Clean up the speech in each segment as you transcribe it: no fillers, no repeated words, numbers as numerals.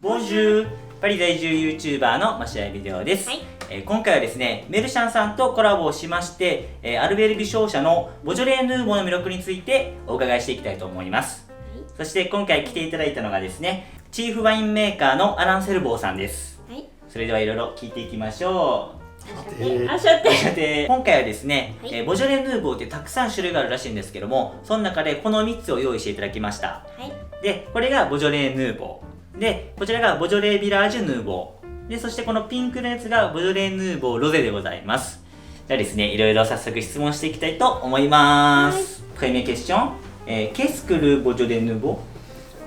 ボンジューパリ在住 YouTuber のマシアビデオです、はい今回はですね、メルシャンさんとコラボをしまして、アルベル美商社のボジョレーヌーボーの魅力についてお伺いしていきたいと思います、そして今回来ていただいたのがですね、チーフワインメーカーのアラン・セルボーさんです。はい。それではいろいろ聞いていきましょう。あしゃって。さて今回はですね、はい、ボジョレーヌーボーってたくさん種類があるらしいんですけども、その中でこの3つを用意していただきました。はい。で、これがボジョレーヌーボーで、こちらがボジョレービラージュヌーボーで、そしてこのピンクのやつがボジョレーヌーボーロゼでございます。じゃあですね、いろいろ早速質問していきたいと思います。Première question, qu'est-ce que le Beaujolais Nouveau?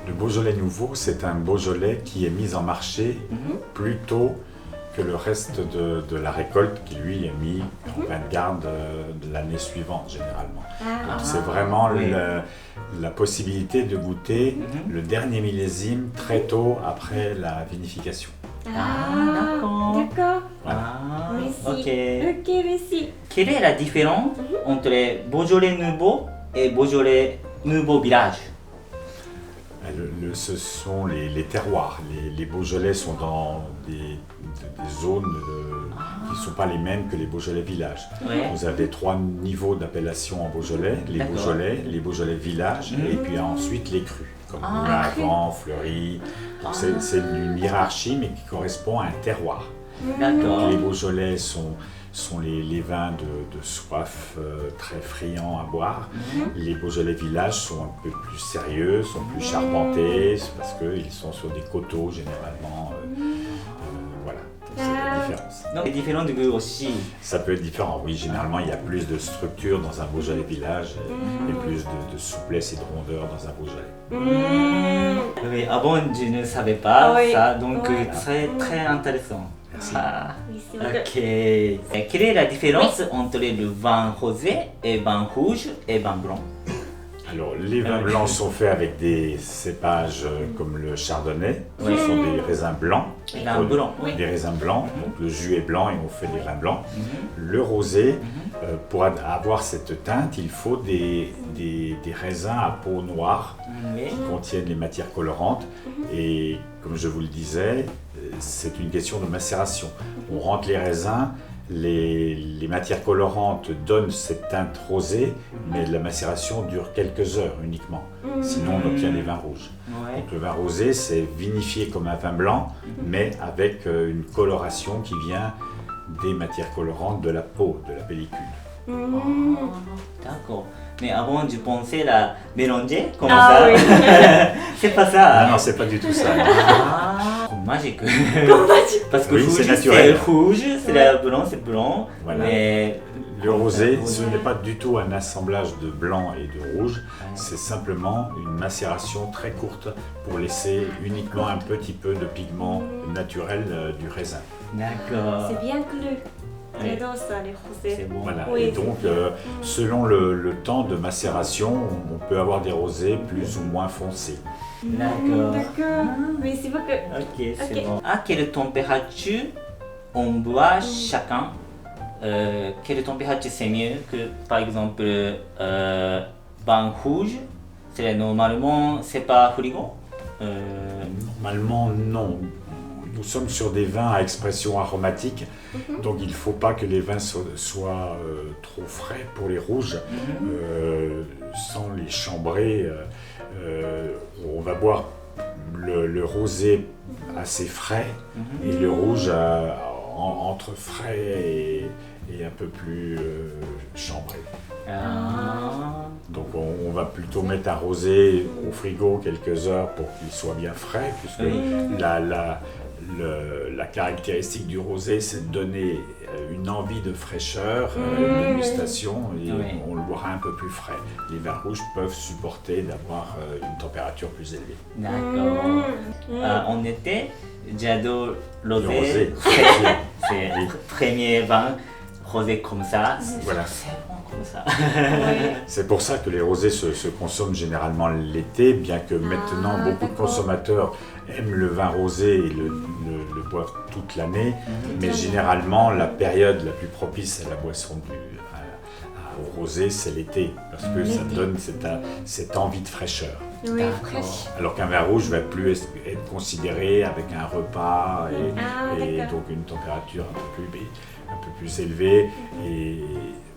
Le Beaujolais Nouveau, c'est un Beaujolais qui est mis en marché plus tôt que le reste de la récolte qui lui est mis en vin de garde de l'année suivante généralement. Donc c'est vraiment la possibilité de goûter le dernier millésime très tôt après la vinification. D'accord. Ah, Merci. ok. Ok, merci. Quelle est la différence entre Beaujolais Nouveau et Beaujolais Nouveau Village? Ce sont les terroirs. Les Beaujolais sont dans des zones qui ne sont pas les mêmes que les Beaujolais villages. Ouais. Vous avez 3 niveaux d'appellation en Beaujolais, les Beaujolais villages et puis ensuite les crus, comme Avant, Fleury. Donc c'est une hiérarchie mais qui correspond à un terroir. D'accord. Les Beaujolais sont les vins de soif très friands à boire. Les Beaujolais villages sont un peu plus sérieux, sont plus charpentés, parce qu'ils sont sur des coteaux généralement. Voilà, c'est la différence. Donc, c'est différent de goût aussi. Ça peut être différent, oui. Généralement, il y a plus de structure dans un Beaujolais village et plus de souplesse et de rondeur dans un Beaujolais. Oui, avant, je ne savais pas ça, donc c'est très intéressant. Merci. Ok. Quelle est la différence entre le vin rosé et vin rouge et vin blanc? Alors, les vins blancs sont faits avec des cépages comme le chardonnay. Ce sont des raisins blancs. Des raisins blancs. Donc, le jus est blanc et on fait des vins blancs. Le rosé, pour avoir cette teinte, il faut des raisins à peau noire qui contiennent les matières colorantes. Et comme je vous le disais, c'est une question de macération. On rentre les raisins. Les matières colorantes donnent cette teinte rosée, mais la macération dure quelques heures uniquement. Sinon, on obtient des vins rouges. Donc, le vin rosé, c'est vinifié comme un vin blanc, mais avec une coloration qui vient des matières colorantes de la peau, de la pellicule. D'accord. Mais avant, je pensais la mélanger comme ça. C'est pas ça. Non, c'est pas du tout ça. Comme magique. Parce que oui, rouge, c'est naturel. C'est rouge, c'est blanc, c'est blanc. Voilà. Mais le rosé, ce n'est pas du tout un assemblage de blanc et de rouge. C'est simplement une macération très courte pour laisser uniquement un petit peu de pigment naturel du raisin. D'accord. C'est bien cru. J'adore ça, les rosés. C'est bon. Voilà. Et donc, selon le temps de macération, on peut avoir des rosés plus ou moins foncés. D'accord. Merci beaucoup. Ok, c'est bon. À quelle température on boit chacun? Quelle température c'est mieux que, par exemple, vin rouge? Normalement, c'est pas frigo? Normalement, non. Nous sommes sur des vins à expression aromatique, donc il ne faut pas que les vins soient trop frais pour les rouges, sans les chambrer. On va boire le rosé assez frais et le rouge entre frais et un peu plus chambré. Donc on va plutôt mettre un rosé au frigo quelques heures pour qu'il soit bien frais, puisque la caractéristique du rosé, c'est de donner une envie de fraîcheur, de dégustation, et on le boira un peu plus frais. Les vins rouges peuvent supporter d'avoir une température plus élevée. D'accord. En été, j'adore le rosé. C'est le premier vin rosé comme ça. Voilà. C'est bon comme ça. C'est pour ça que les rosés se consomment généralement l'été, bien que maintenant beaucoup de consommateurs aiment le vin rosé et le boivent toute l'année, mais généralement la période la plus propice à la boisson au rosé, c'est l'été, parce que ça donne cette envie de fraîcheur. Oui, fraîche. Alors qu'un vin rouge va plus être considéré avec un repas et d'accord. donc une température un peu plus élevée et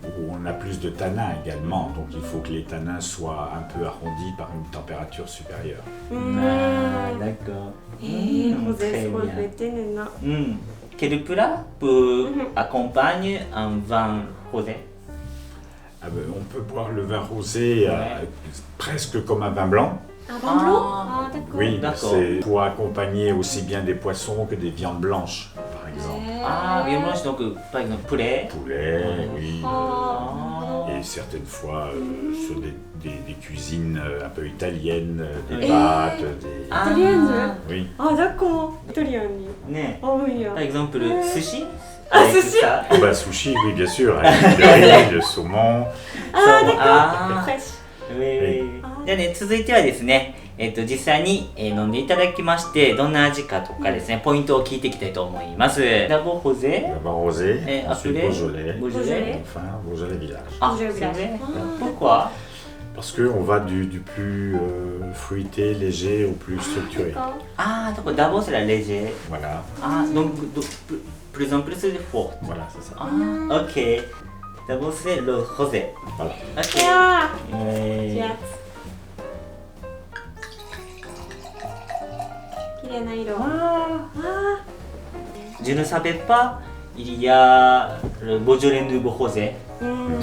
où on a plus de tanins également. Donc il faut que les tanins soient un peu arrondis par une température supérieure. Ah, d'accord. 保全 très すごい bien. 増えてんねんな。 Quel plat peut accompagner un vin rosé? Ah ben, on peut boire le vin rosé presque comme un vin blanc. Ah, vin blanc? Ah, d'accord. Oui, D'accord. c'est pour accompagner aussi bien des poissons que des viandes blanches, par exemple. Ah, bien blanche, donc par exemple poulet. Poulet, oui. Ah, Et certaines fois sur des cuisines un peu italiennes, des Oui. pâtes, Ah, Italienne. Oui. あ、だっこイタリアンに né. 合うんや。 Par exemple, sushi. Ah, Avec sushi. ça. Oh, bah, sushi, oui, bien sûr. Avec le riz, le saumon. あー、だっあこフレッシ Oui. あーじゃあね、続いてはですね、実際に、飲んでいただきましてどんな味かとかですね、ポイントを聞いていきたいと思います。D'abord rosé. Le vin rosé, Et ensuite après, Beaujolais. Beaujolais. Enfin, Beaujolais village. Ah, Beaujolais c'est village. vrai. Ah, Pourquoi? Parce qu'on va du plus fruité, léger au plus ュ。 structuré. あ Ah, d'accord. D'abord c'est la léger. Voilà, Ah, donc plus en plus fort. voilà, c'est ça. Ah, ok. D'abord c'est le rosé. Voilà. Ok. いや Oui. ー、やつ。綺麗な色。あ Je ne savais pas, il y a le Beaujolais Nouveau Rosé. ー、うん。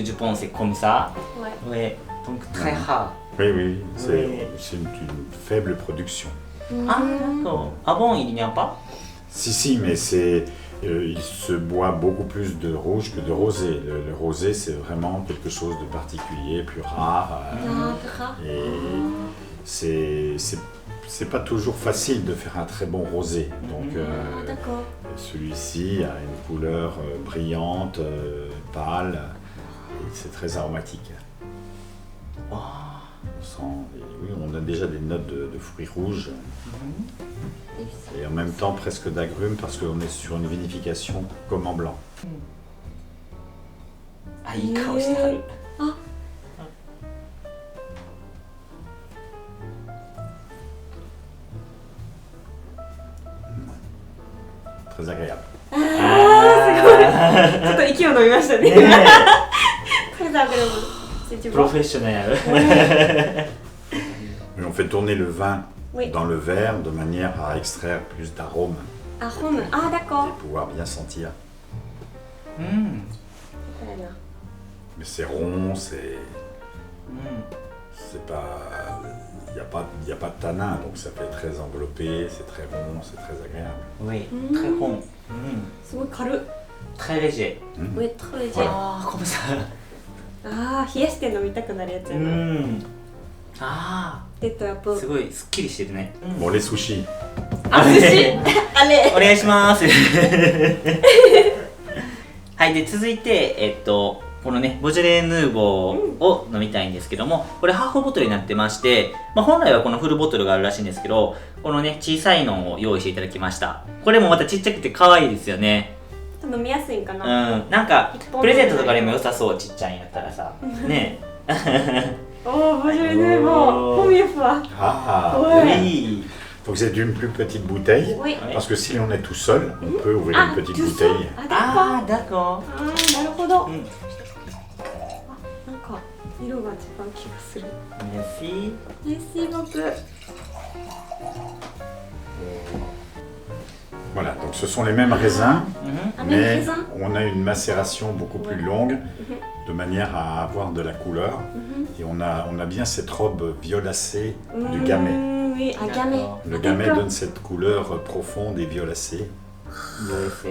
Je pense c'est comme ça. Ouais. Ouais. Donc très rare. Oui, oui, c'est Oui. c'est une faible production. Ah, d'accord. Ah bon, il n'y a pas? Si, mais il se boit beaucoup plus de rouge que de rosé. Le rosé, c'est vraiment quelque chose de particulier, plus rare. あー、とか。 Et c'est pas toujours facile de faire un très bon rosé. Donc あー、だっこ。 celui-ci a une couleur brillante, pâle, et c'est très aromatique. Wow. On sent, oui, on a déjà des notes de fruits rouges et en même temps presque d'agrumes parce qu'on est sur une vinification comme en blanc. Ah, いい顔してはる。あ、 Très agréable. ちょっと息を飲みましたね。très agréable. C'est du bon. Professionnel. Mais on fait tourner le vin Oui. dans le verre de manière à extraire plus d'arômes あ、ホーム。あー、だっこ。 et pouvoir bien sentir. うん。これな。 Mais c'est rond, c'est うん。 pas, il y a pas de tanin, donc ça fait très enveloppé, c'est très rond, c'est très agréable. Oui, très bon. うん。すごい軽っ。 Très léger. Oui, très léger. ああ、comme ça. あー、冷やして飲みたくなるやつやな。うん。あやっぱあ、すごいすっきりしてるね。 Bon, les sushis. あ、寿司あれお願いします。はい、で続いて、このね、ボジョレ・ヌーボーを飲みたいんですけども、これハーフボトルになってまして、本来はこのフルボトルがあるらしいんですけど、このね、小さいのを用意していただきました。これもまたちっちゃくて可愛いですよね。飲みやすいんかうん、な。なんか一本プレゼントとかでも良さそう、ちっちゃいんやったらさ。ねおー、ボジョレ・ヌーボー。コミュフは。 Ah, Ouais. Oui. donc c'est une plus petite bouteille, Oui. parce que si on est tout seul, on peut ouvrir あ、 une petite ジュース bouteille. あ、だっこ。あー、d'accord。あー、なるほど。うん。なんか色が違う気がする。 Merci。メッシ僕。 Voilà, donc ce sont les mêmes raisins, うん。あ、メンmais ヘザン。 on a une macération beaucoup plus Ouais. longue, de manière à avoir de la couleur. Et on a bien cette robe violacée du gamay. Oui, à gamay. D'accord. Le Ah, gamay d'accord. donne cette couleur profonde et violacée. USA。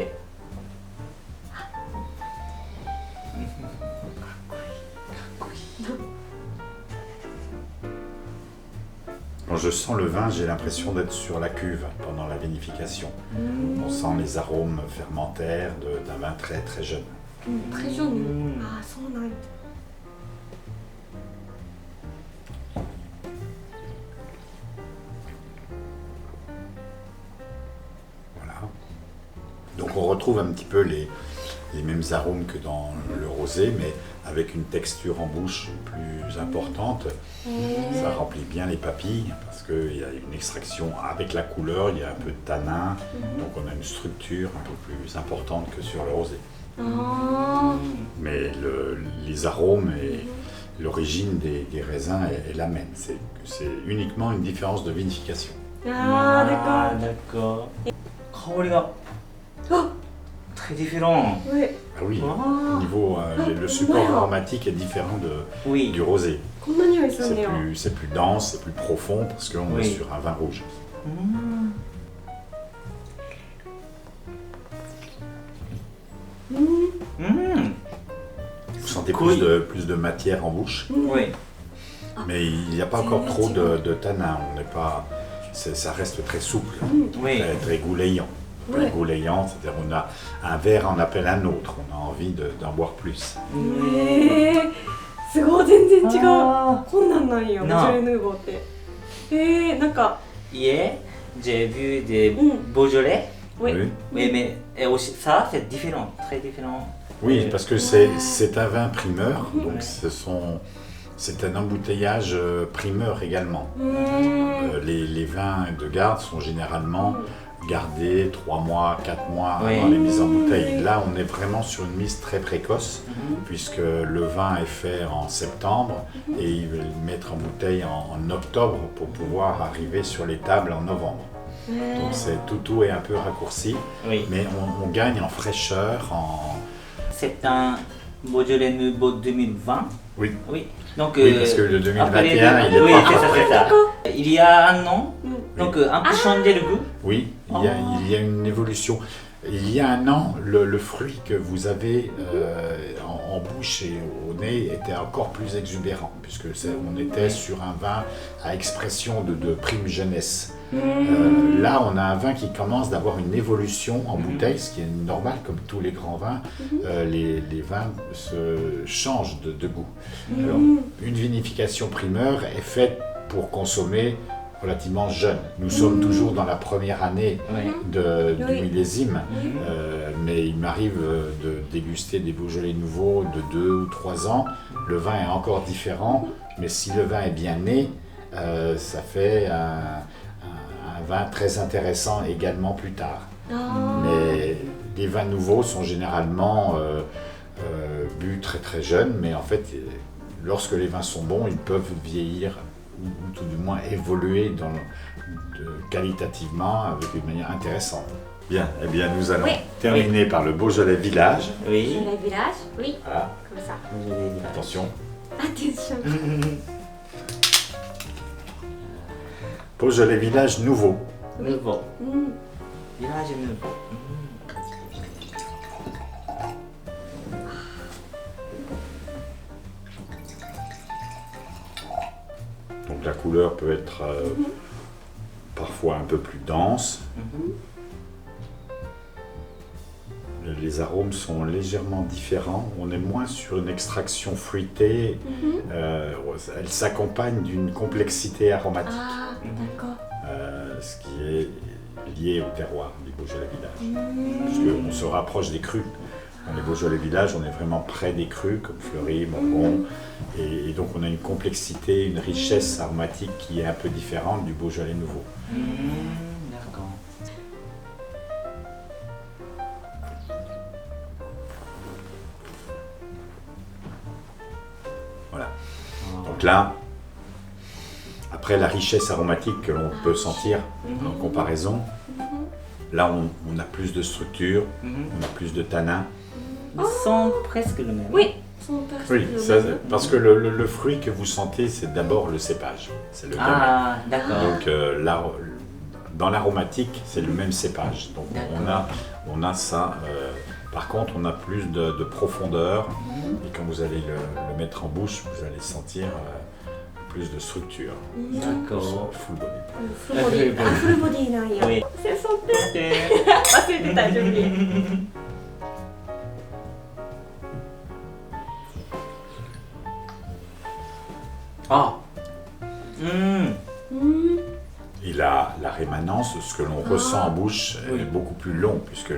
Quand je sens le vin, j'ai l'impression d'être sur la cuve pendant la vinification. On sent les arômes fermentaires d'un vin très très jeune. Très jaune. Ah, そうなんや。 Voilà. Donc on retrouve un petit peu les mêmes arômes que dans le rosé, mais avec une texture en bouche plus importante. Ça remplit bien les papilles parce qu'il y a une extraction avec la couleur, il y a un peu de tanin, donc on a une structure un peu plus importante que sur le rosé. Mais les arômes et l'origine des raisins est la même. C'est uniquement une différence de vinification. Ah, d'accord. 香りが très différent. Oui. Ah oui, au niveau, le support aromatique est différent du rosé. こんな匂いするんだよ。 C'est plus dense, c'est plus profond parce qu'on est sur un vin rouge. Vous sentez plus de matière en bouche, Oui. mais il n'y a pas encore trop de tanin. On n'est pas, ça reste très souple, Oui. très goulayant. Ouais. Goulayant, c'est-à-dire on a un verre en appelle un autre. On a envie d'en boire plus. すごい全然違う。あこんなんなんよ、ボジなあョレ・ヌーボーって。なんか、 Hier, j'ai vu des Beaujolais. Oui. Mais ça, c'est différent, très différent. Oui, parce que c'est un vin primeur, donc c'est un embouteillage primeur également. Les vins de garde sont généralement gardés 3 mois, 4 mois avant les mises en bouteille. Là, on est vraiment sur une mise très précoce, puisque le vin est fait en septembre et ils veulent le mettre en bouteille en octobre pour pouvoir arriver sur les tables en novembre. Donc tout est un peu raccourci, Oui. mais on gagne en fraîcheur, C'est un Beaujolais Nouveau 2020. Oui. Oui. Donc, Oui, parce que le 2021, il est oui, pas c'est ça, c'est ça. Il y a un an, donc Oui. un peu changé le goût. Oui, il y a une évolution. Il y a un an, le fruit que vous avez en bouche et au nez était encore plus exubérant, puisque on était sur un vin à expression de prime jeunesse. Là, on a un vin qui commence d'avoir une évolution en bouteille, ce qui est normal, comme tous les grands vins. Les vins se changent de goût. Alors, une vinification primeur est faite pour consommer relativement jeune. Nous sommes toujours dans la première année du millésime, mais il m'arrive de déguster des Beaujolais nouveaux de 2 ou 3 ans. Le vin est encore différent, mais si le vin est bien né, ça fait un vin très intéressant également plus tard. Mais les vins nouveaux sont généralement bu très très jeunes, mais en fait, lorsque les vins sont bons, ils peuvent vieillir ou tout du moins évoluer qualitativement avec une manière intéressante. Bien, eh bien nous allons terminer par le Beaujolais Village. Oui. Beaujolais Village. Oui. Voilà. Comme ça. Beaujolais Village. Attention. Attention. Beaujolais Village nouveau. Nouveau. Village nouveau. Donc la couleur peut être parfois un peu plus dense. Les arômes sont légèrement différents. On est moins sur une extraction fruitée. Elle s'accompagne d'une complexité aromatique, Ah, d'accord. ce qui est lié au terroir du Beaujolais Village. Parce qu'on se rapproche des crus. Dans les Beaujolais Village, on est vraiment près des crus, comme Fleury, Morgon. Et donc on a une complexité, une richesse aromatique qui est un peu différente du Beaujolais nouveau. D'accord. Voilà. Donc là, après la richesse aromatique que l'on peut sentir en comparaison, là on a plus de structure, on a plus de tanin. Ils sont presque le même. Oui. Oui, parce que le fruit que vous sentez, c'est d'abord le cépage. C'est le gamay. Ah, d'accord. Donc dans l'aromatique, c'est le même cépage. Donc on a ça. Par contre, on a plus de profondeur. Et quand vous allez le mettre en bouche, vous allez sentir plus de structure. D'accord. Full body. フルボディ。あ、フルボディなんや。Oui. 忘れそうって。忘れてた準備。Ah. Et la rémanence, ce que l'on ressent en bouche, est beaucoup plus long, puisque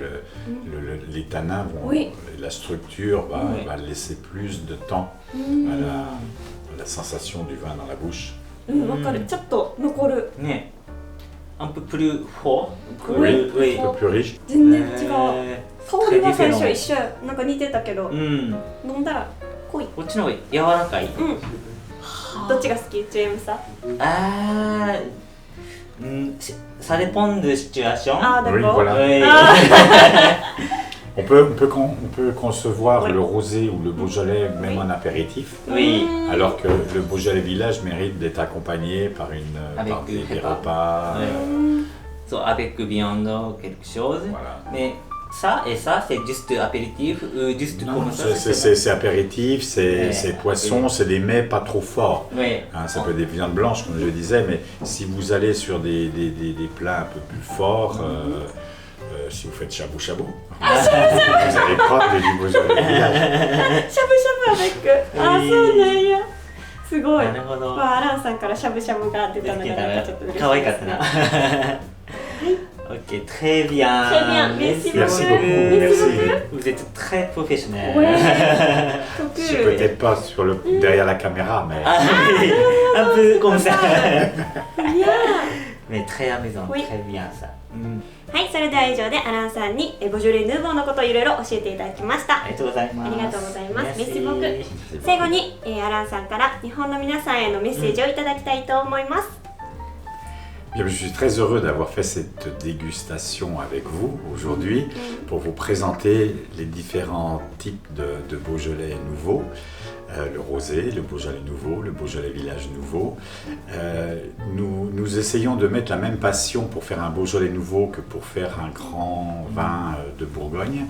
les tanins vont, la structure va laisser plus de temps à la sensation du vin dans la bouche. わかる。ちょっと残る。ね、un peu plus fort. Oui, un peu plus riche. 全然違う。香りは最初一緒、なんか似てたけど、飲んだら濃い。こっちの方が柔らかい。どっちが好き？ジェームさ。Ça dépend de situation. Ah, Oui, d'accord. voilà. Oui. On peut concevoir le rosé ou le Beaujolais même en apéritif, Oui. alors que le Beaujolais village mérite d'être accompagné par des repas. So, avec viande, quelque chose. Voilà. Mais ça et ça, c'est juste apéritif ou juste comme ça? C'est apéritif, c'est poisson, c'est des mets pas trop forts. Oui. Hein, ça peut être des viandes blanches, comme je disais, mais si vous allez sur des plats un peu plus forts, si vous faites shabu-shabu, vous allez prendre du Beaujolais village. しゃぶしゃぶavec。あ、そうなんや。すごい。なるほど。アランさんからしゃぶしゃぶが出たのがなんかちょっと嬉しいですね。可愛かったな。Ok, très bien. Très bien, merci Merci beaucoup. beaucoup, merci. Vous êtes très professionnel. Ouais. Je suis peut-être pas derrière la caméra, mais Ah oui, un peu comme ça. いや Mais très amusant, Oui. très bien ça. はい、それでは以上でアランさんにボジョレ・ヌーボーのことをいろいろ教えていただきました。ありがとうございます。ありがとうございます。 Merci. メッシボク。最後に、アランさんから日本の皆さんへのメッセージをいただきたいと思います。Bien, je suis très heureux d'avoir fait cette dégustation avec vous aujourd'hui pour vous présenter les différents types de Beaujolais nouveaux. Le rosé, le Beaujolais nouveau, le Beaujolais village nouveau. Nous essayons de mettre la même passion pour faire un Beaujolais nouveau que pour faire un grand vin de Bourgogne.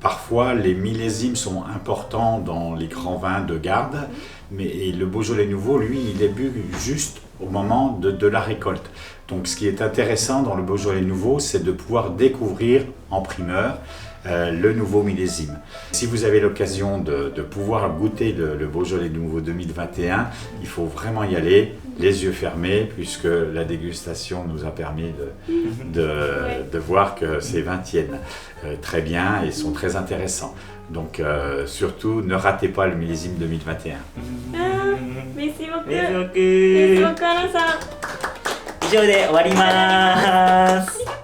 Parfois, les millésimes sont importants dans les grands vins de garde, mais le Beaujolais nouveau, lui, il est bu juste au moment de la récolte. Donc, ce qui est intéressant dans le Beaujolais nouveau, c'est de pouvoir découvrir en primeur le nouveau millésime. Si vous avez l'occasion de pouvoir goûter le Beaujolais nouveau 2021, il faut vraiment y aller, les yeux fermés, puisque la dégustation nous a permis de voir que ces vins tiennent très bien et sont très intéressants. Donc surtout, ne ratez pas le millésime 2021. メッシボク。メッシボク。メッシボクアランさん。以上で終わります。